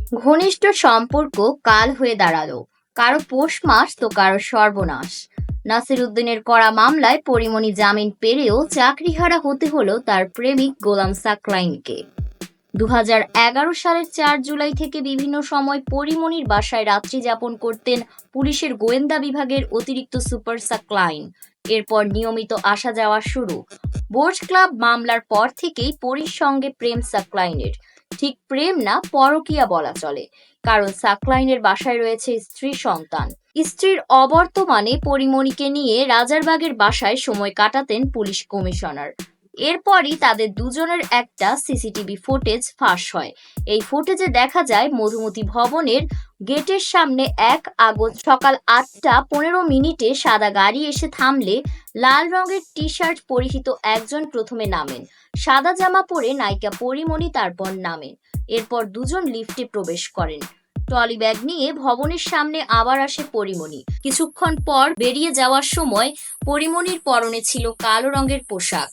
ঘনিষ্ঠ সম্পর্ক কাল হয়ে দাঁড়ালো, কারো পৌষ মাস তো কারো সর্বনাশ। নাসিরউদ্দিনের করা মামলায় পরিমণি জামিন পেলেও চাকরিহারা হতে হলো তার প্রেমিক গোলাম সাকলাইনকে। 2011 সালের 4 জুলাই থেকে বিভিন্ন সময় পরিমণির বাসায় রাত্রি যাপন করতেন পুলিশের গোয়েন্দা বিভাগের অতিরিক্ত সুপার সাকলাইন। এরপর নিয়মিত আসা যাওয়া শুরু। বোর্জ ক্লাব মামলার পর থেকেই পরীর সঙ্গে প্রেম সাকলাইনের। ঠিক প্রেম না, পরকীয়া বলা চলে, কারণ সাকলাইনের বাসায় রয়েছে স্ত্রী, সন্তান। স্ত্রীর অবর্তমানে পরিমণিকে নিয়ে রাজারবাগের বাসায় সময় কাটাতেন পুলিশ কমিশনার। এরপরই তাদের দুজনের একটা সিসিটিভি ফুটেজ ফাঁস হয়। এই ফুটেজে দেখা যায় মধুমতি ভবনের গেটের সামনে 1 আগস্ট সকাল 8টা 15 মিনিটে সাদা গাড়ি এসে থামলে লাল রঙের টি শার্ট পরিহিত একজন প্রথমে নামেন। সাদা জামা পরে নায়িকা পরিমণি তারপর নামেন। এরপর দুজন লিফটে প্রবেশ করেন। ট্রলি ব্যাগ নিয়ে ভবনের সামনে আবার আসে পরিমণি। কিছুক্ষণ পর বেরিয়ে যাওয়ার সময় পরিমণির পরনে ছিল কালো রঙের পোশাক।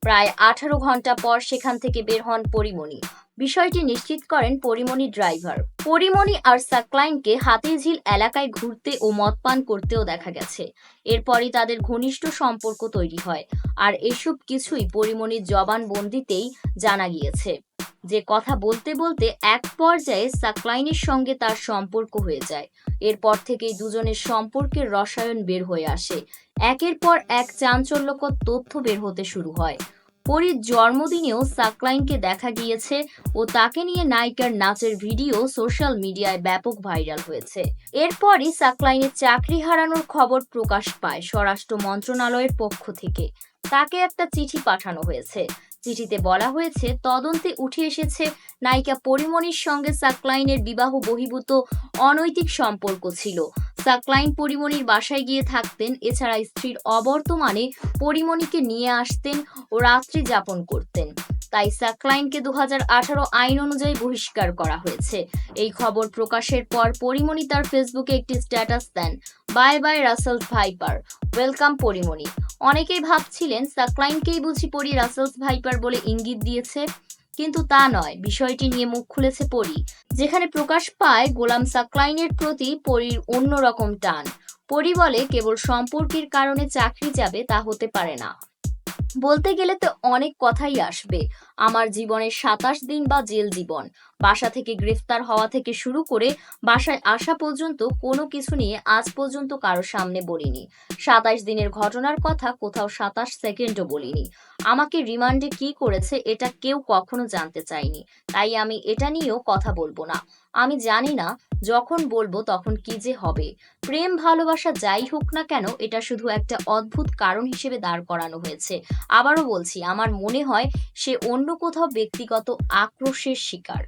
প্রায় 18 ঘন্টা পর সেখান থেকে বের হন পরিমণি। বিষয়টি নিশ্চিত করেন পরিমণি ড্রাইভার। পরিমণি আর সাকলাইনকে হাতিরঝিল এলাকায় ঘুরতে ও মদ পান করতেও দেখা গেছে। এরপরই তাদের ঘনিষ্ঠ সম্পর্ক তৈরি হয়। আর এসব কিছুই পরিমণির জবানবন্দিতেই জানা গিয়েছে, যে কথা বলতে বলতে এক পর্যায়ে সাকলাইনের সঙ্গে তার সম্পর্ক হয়ে যায়। এরপর থেকেই দুজনের সম্পর্কের রসায়ন বের হয়ে আসে। একের পর এক চাঞ্চল্যকর তথ্য বের হতে শুরু হয়। পরীর জন্মদিনেও সাকলাইনকে দেখা গিয়েছে ও তাকে নিয়ে নায়িকার নাচের ভিডিও সোশ্যাল মিডিয়ায় ব্যাপক ভাইরাল হয়েছে। এরপরই সাকলাইনের চাকরি হারানোর খবর প্রকাশ পায় স্বরাষ্ট্র মন্ত্রণালয়ের পক্ষ থেকে। তাকে একটা চিঠি পাঠানো হয়েছে। চিঠিতে বলা হয়েছে, তদন্তে উঠে এসেছে নায়িকা পরিমণির সঙ্গে সাকলাইনের বিবাহ বহির্ভূত অনৈতিক সম্পর্ক ছিল। সাকলাইন পরিমণির বাসায় গিয়ে থাকতেন। এছাড়া স্ত্রীর অবর্তমানে পরিমণিকে নিয়ে আসতেন ও রাত্রি যাপন করতেন। তাই সাকলাইনকে 2018 আইন অনুযায়ী বহিষ্কার করা হয়েছে। এই খবর প্রকাশের পর পরিমণি তার ফেসবুকে একটি স্ট্যাটাস দেন, bye bye Russell's viper, welcome Porimoni. অনেকেই ভাবছিলেন সাকলাইনকেই বুঝি পরি রাসেলস ভাইপার বলে ইঙ্গিত দিয়েছে, কিন্তু তা নয়। বিষয়টি নিয়ে মুখ খুলেছে পরি, যেখানে প্রকাশ পায় গোলাম সাকলাইনের প্রতি পরির অন্যরকম টান। পরি বলে, কেবল সম্পর্কের কারণে চাকরি যাবে তা হতে পারে না। বলতে গেলে তো অনেক কথাই আসবে। আমার জীবনের 27 দিন বা জেল জীবন, বাসা থেকে গ্রেফতার হওয়া থেকে শুরু করে বাসায় আসা পর্যন্ত কোনো কিছু নিয়ে আজ পর্যন্ত কারো সামনে বলিনি। 27 দিনের ঘটনার কথা কোথাও 27 সেকেন্ডও বলিনি। আমাকে রিমান্ডে কি করেছে এটা কেউ কখনো জানতে চায়নি, তাই আমি এটা নিয়েও কথা বলবো না। আমি জানি না যখন বলবো তখন কি যে হবে। প্রেম ভালোবাসা যাই হোক না কেন, এটা শুধু একটা অদ্ভুত কারণ হিসেবে দাঁড় করানো হয়েছে। আবারও বলছি, আমার মনে হয় সে অন্য কোথাও ব্যক্তিগত আক্রোশের শিকার।